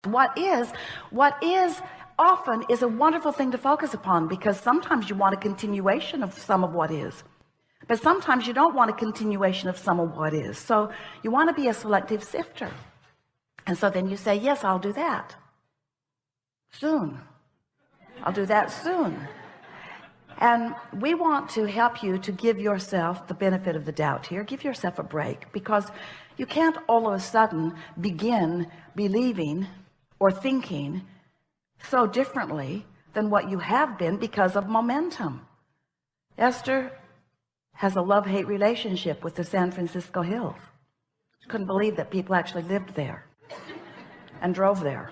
What is often is a wonderful thing to focus upon, because sometimes you want a continuation of some of what is, but sometimes you don't want a continuation of some of what is. So you want to be a selective sifter. And so then you say, yes, I'll do that soon. I'll do that soon. And we want to help you to give yourself the benefit of the doubt here. Give yourself a break, because you can't all of a sudden begin believing or thinking so differently than what you have been because of momentum. Esther has a love-hate relationship with the San Francisco Hills. Couldn't believe that people actually lived there and drove there.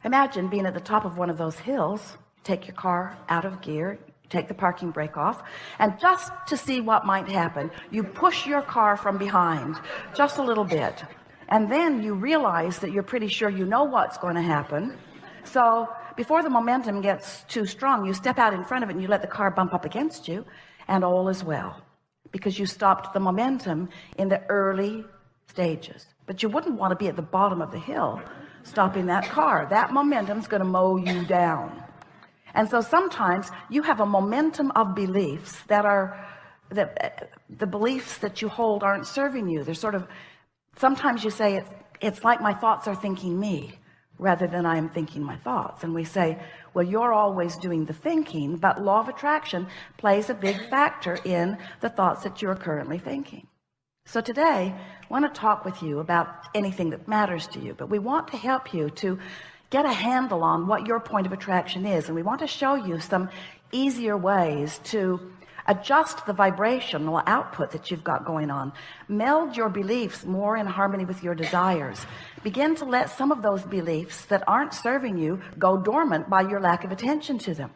Imagine being at the top of one of those hills, take your car out of gear, take the parking brake off, and just to see what might happen, you push your car from behind just a little bit, and then you realize that you're pretty sure you know what's going to happen. So before the momentum gets too strong, you step out in front of it and you let the car bump up against you, and all is well, because you stopped the momentum in the early stages. But you wouldn't want to be at the bottom of the hill stopping that car. That momentum's going to mow you down. And so sometimes you have a momentum of beliefs that the beliefs that you hold aren't serving you. They're sort of, sometimes you say it's like my thoughts are thinking me rather than I am thinking my thoughts. And we say, well, you're always doing the thinking, but law of attraction plays a big factor in the thoughts that you're currently thinking. So today I want to talk with you about anything that matters to you, but we want to help you to get a handle on what your point of attraction is. And we want to show you some easier ways to adjust the vibrational output that you've got going on. Meld your beliefs more in harmony with your desires. Begin to let some of those beliefs that aren't serving you go dormant by your lack of attention to them.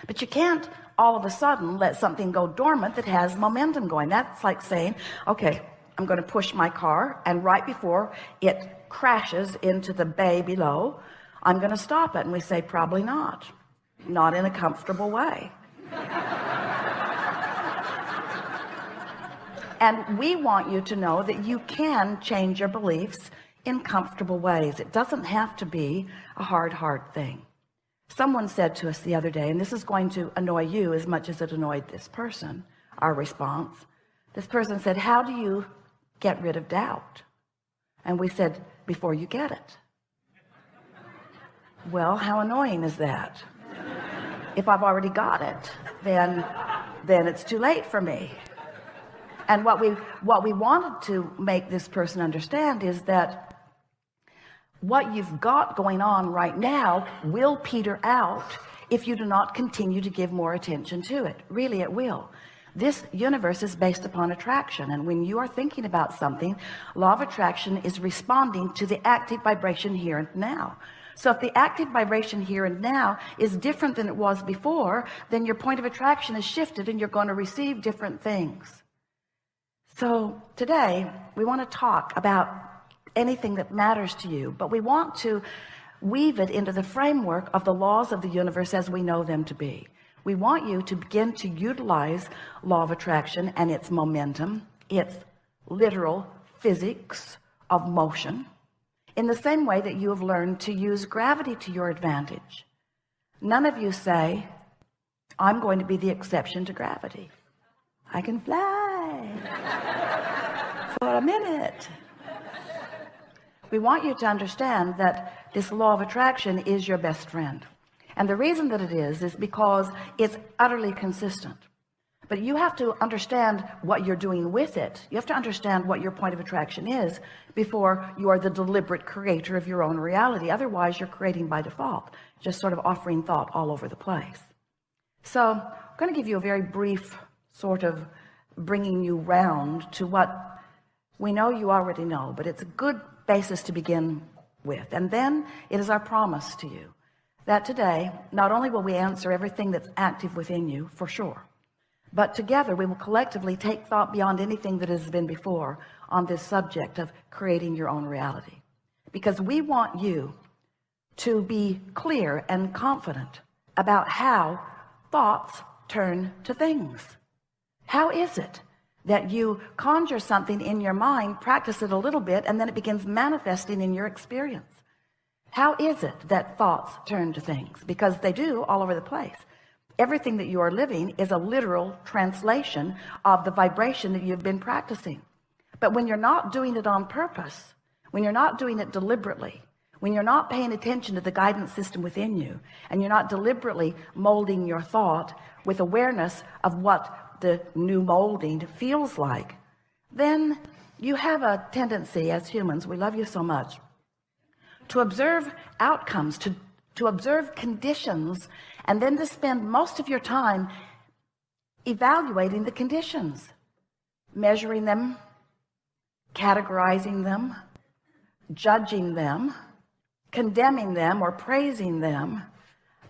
But you can't all of a sudden let something go dormant that has momentum going. That's like saying, okay, I'm going to push my car, and right before it crashes into the bay below, I'm going to stop it. And we say, probably not in a comfortable way. And we want you to know that you can change your beliefs in comfortable ways. It doesn't have to be a hard thing. Someone said to us the other day, and this is going to annoy you as much as it annoyed this person, our response. This person said, how do you get rid of doubt? And we said, before you get it. Well, how annoying is that? If I've already got it, then it's too late for me. And what we wanted to make this person understand is that what you've got going on right now will peter out if you do not continue to give more attention to it. Really, it will. This universe is based upon attraction, and when you are thinking about something, law of attraction is responding to the active vibration here and now. So if the active vibration here and now is different than it was before, then your point of attraction is shifted and you're going to receive different things. So today we want to talk about anything that matters to you, but we want to weave it into the framework of the laws of the universe as we know them to be. We want you to begin to utilize law of attraction and its momentum, its literal physics of motion, in the same way that you have learned to use gravity to your advantage. None of you say, I'm going to be the exception to gravity. I can fly for a minute. We want you to understand that this law of attraction is your best friend. And the reason that it is because it's utterly consistent. But you have to understand what you're doing with it. You have to understand what your point of attraction is before you are the deliberate creator of your own reality. Otherwise, you're creating by default, just sort of offering thought all over the place. So I'm going to give you a very brief sort of bringing you round to what we know you already know, but it's a good basis to begin with. And then it is our promise to you that today, not only will we answer everything that's active within you, for sure, but together we will collectively take thought beyond anything that has been before on this subject of creating your own reality. Because we want you to be clear and confident about how thoughts turn to things. How is it that you conjure something in your mind, practice it a little bit, and then it begins manifesting in your experience? How is it that thoughts turn to things? Because they do all over the place. Everything that you are living is a literal translation of the vibration that you've been practicing. But when you're not doing it on purpose, when you're not doing it deliberately, when you're not paying attention to the guidance system within you, and you're not deliberately molding your thought with awareness of what the new molding feels like, then you have a tendency as humans, we love you so much, to observe outcomes, to observe conditions, and then to spend most of your time evaluating the conditions, measuring them, categorizing them, judging them, condemning them or praising them,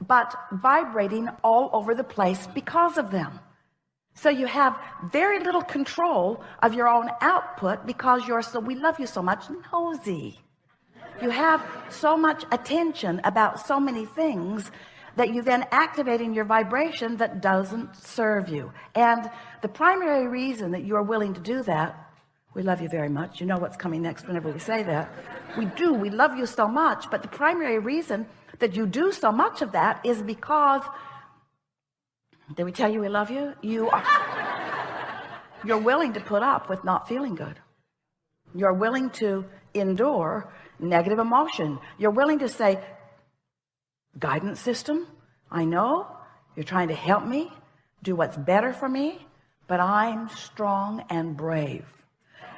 but vibrating all over the place because of them. So you have very little control of your own output because you're so, we love you so much, nosy. You have so much attention about so many things that you then activate in your vibration that doesn't serve you. And the primary reason that you are willing to do that, we love you very much. You know what's coming next whenever we say that. We do. We love you so much. But the primary reason that you do so much of that is because, did we tell you we love you? You're willing to put up with not feeling good. You're willing to endure negative emotion. You're willing to say, guidance system, I know you're trying to help me do what's better for me, but I'm strong and brave.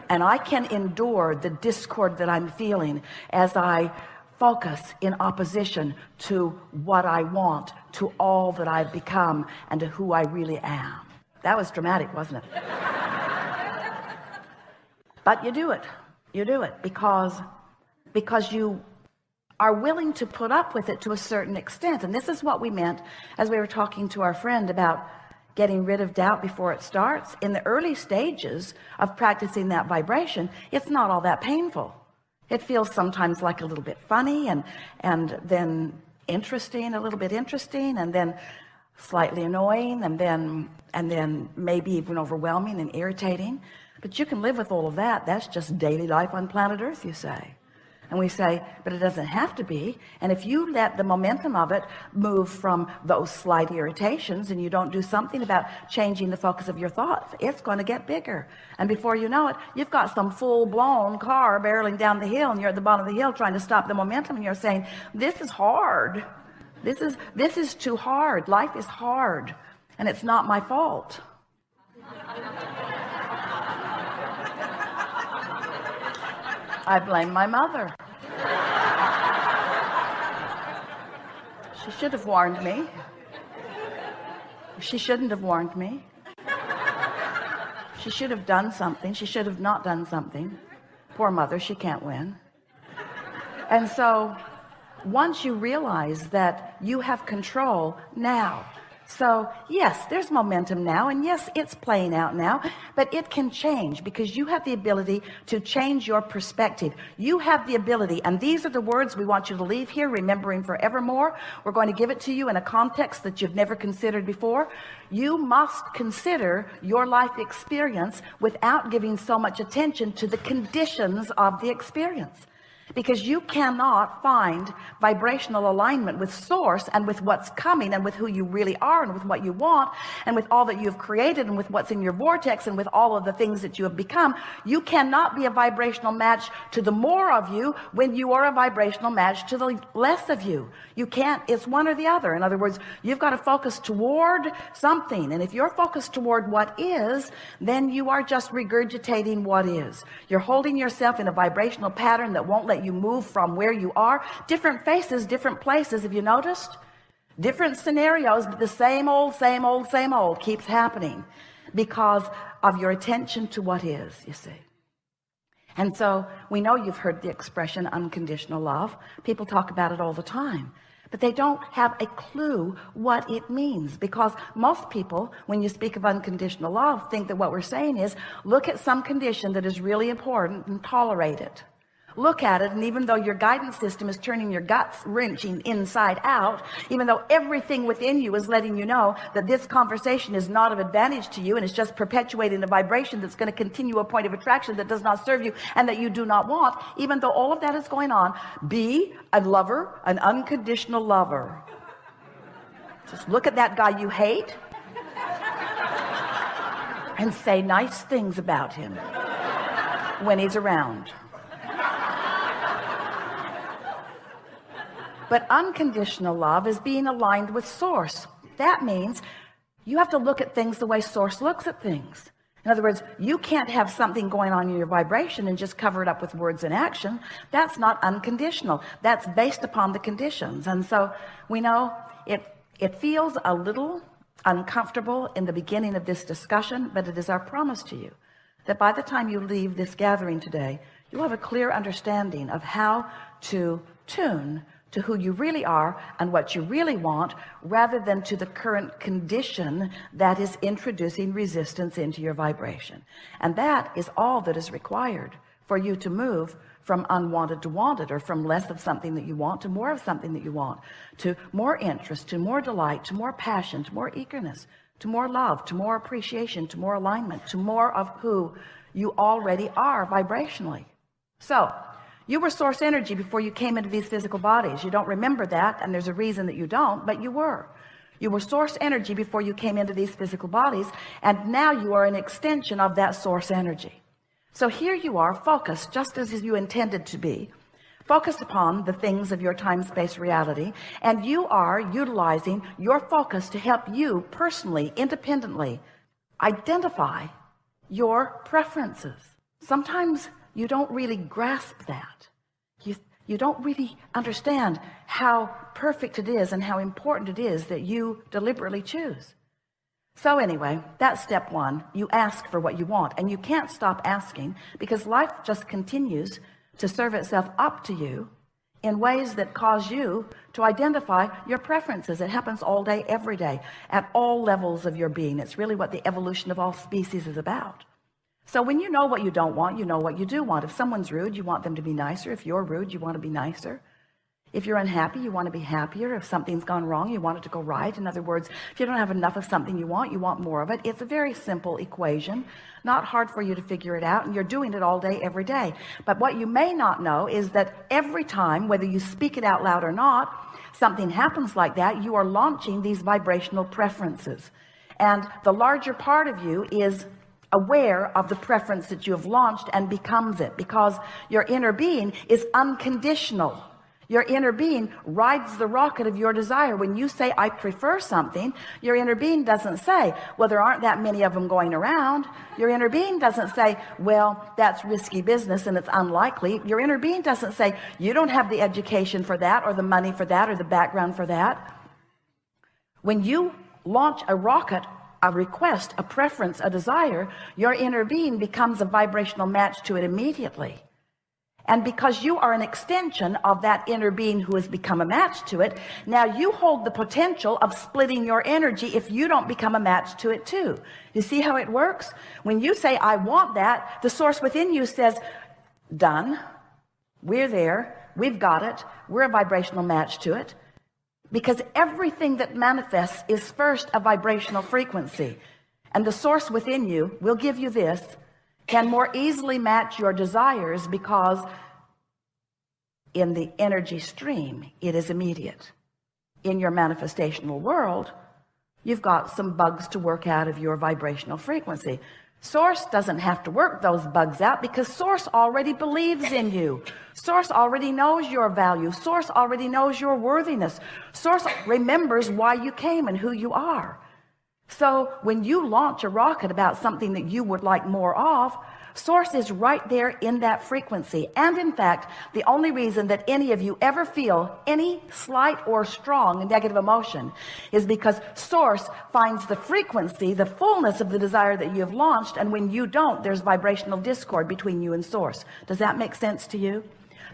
And I can endure the discord that I'm feeling as I focus in opposition to what I want, to all that I've become, and to who I really am. That was dramatic, wasn't it? But you do it. You do it because you are willing to put up with it to a certain extent. And this is what we meant as we were talking to our friend about getting rid of doubt before it starts. In the early stages of practicing that vibration, it's not all that painful. It feels sometimes like a little bit funny and then interesting, a little bit interesting, and then slightly annoying, and then maybe even overwhelming and irritating. But you can live with all of that. That's just daily life on planet Earth, you say. And we say, but it doesn't have to be. And if you let the momentum of it move from those slight irritations and you don't do something about changing the focus of your thoughts, it's going to get bigger. And before you know it, you've got some full-blown car barreling down the hill, and you're at the bottom of the hill trying to stop the momentum, and you're saying, this is hard. This is too hard. Life is hard, and it's not my fault. I blame my mother. She should have warned me. She shouldn't have warned me. She should have done something. She should have not done something. Poor mother, she can't win. And so once you realize that you have control now, so yes, there's momentum now, and yes, it's playing out now, but it can change because you have the ability to change your perspective. You have the ability, and these are the words we want you to leave here remembering forevermore. We're going to give it to you in a context that you've never considered before. You must consider your life experience without giving so much attention to the conditions of the experience. Because you cannot find vibrational alignment with source and with what's coming and with who you really are and with what you want and with all that you've created and with what's in your vortex and with all of the things that you have become. You cannot be a vibrational match to the more of you when you are a vibrational match to the less of you. You can't. It's one or the other. In other words, you've got to focus toward something. And if you're focused toward what is, then you are just regurgitating what is. You're holding yourself in a vibrational pattern that won't let you move from where you are. Different faces, different places. Have you noticed? Different scenarios, but the same old keeps happening because of your attention to what is, you see. And so we know you've heard the expression unconditional love. People talk about it all the time, but they don't have a clue what it means, because most people, when you speak of unconditional love, think that what we're saying is look at some condition that is really important and tolerate it. Look at it, and even though your guidance system is turning your guts wrenching inside out, even though everything within you is letting you know that this conversation is not of advantage to you and it's just perpetuating a vibration that's going to continue a point of attraction that does not serve you and that you do not want, even though all of that is going on, be a lover, an unconditional lover. Just look at that guy you hate and say nice things about him when he's around. But unconditional love is being aligned with source. That means you have to look at things the way source looks at things. In other words, you can't have something going on in your vibration and just cover it up with words and action. That's not unconditional. That's based upon the conditions. And so we know it feels a little uncomfortable in the beginning of this discussion, but it is our promise to you that by the time you leave this gathering today, you'll have a clear understanding of how to tune to who you really are and what you really want, rather than to the current condition that is introducing resistance into your vibration. And that is all that is required for you to move from unwanted to wanted, or from less of something that you want to more of something that you want, to more interest, to more delight, to more passion, to more eagerness, to more love, to more appreciation, to more alignment, to more of who you already are vibrationally. So you were source energy before you came into these physical bodies. You don't remember that, and there's a reason that you don't, but you were. You were source energy before you came into these physical bodies, and now you are an extension of that source energy. So here you are, focused just as you intended to be, focused upon the things of your time-space reality, and you are utilizing your focus to help you personally, independently, identify your preferences. Sometimes you don't really grasp that. You don't really understand how perfect it is and how important it is that you deliberately choose. So anyway, that's step one. You ask for what you want, and you can't stop asking, because life just continues to serve itself up to you in ways that cause you to identify your preferences. It happens all day, every day, at all levels of your being. It's really what the evolution of all species is about. So when you know what you don't want, you know what you do want. If someone's rude, you want them to be nicer. If you're rude, you want to be nicer. If you're unhappy, you want to be happier. If something's gone wrong, you want it to go right. In other words, if you don't have enough of something you want more of it. It's a very simple equation, not hard for you to figure it out, and you're doing it all day, every day. But what you may not know is that every time, whether you speak it out loud or not, something happens like that, you are launching these vibrational preferences. And the larger part of you is aware of the preference that you have launched and becomes it, because your inner being is unconditional. Your inner being rides the rocket of your desire. When you say, I prefer something, your inner being doesn't say, well, there aren't that many of them going around. Your inner being doesn't say, well, that's risky business and it's unlikely. Your inner being doesn't say, you don't have the education for that, or the money for that, or the background for that. When you launch a rocket, a request, a preference, a desire, your inner being becomes a vibrational match to it immediately. And because you are an extension of that inner being who has become a match to it, now you hold the potential of splitting your energy if you don't become a match to it too. You see how it works? When you say, I want that, the source within you says, done. We're there. We've got it. We're a vibrational match to it. Because everything that manifests is first a vibrational frequency. And the source within you will give you this, can more easily match your desires, because in the energy stream, it is immediate. In your manifestational world, you've got some bugs to work out of your vibrational frequency. Source doesn't have to work those bugs out, because source already believes in you. Source already knows your value. Source already knows your worthiness. Source remembers why you came and who you are. So when you launch a rocket about something that you would like more of, source is right there in that frequency. And in fact, the only reason that any of you ever feel any slight or strong negative emotion is because source finds the frequency, the fullness of the desire that you have launched. And when you don't, there's vibrational discord between you and source. Does that make sense to you?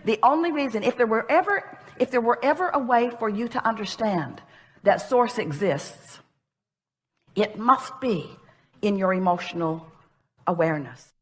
The only reason, if there were ever a way for you to understand that source exists, it must be in your emotional awareness.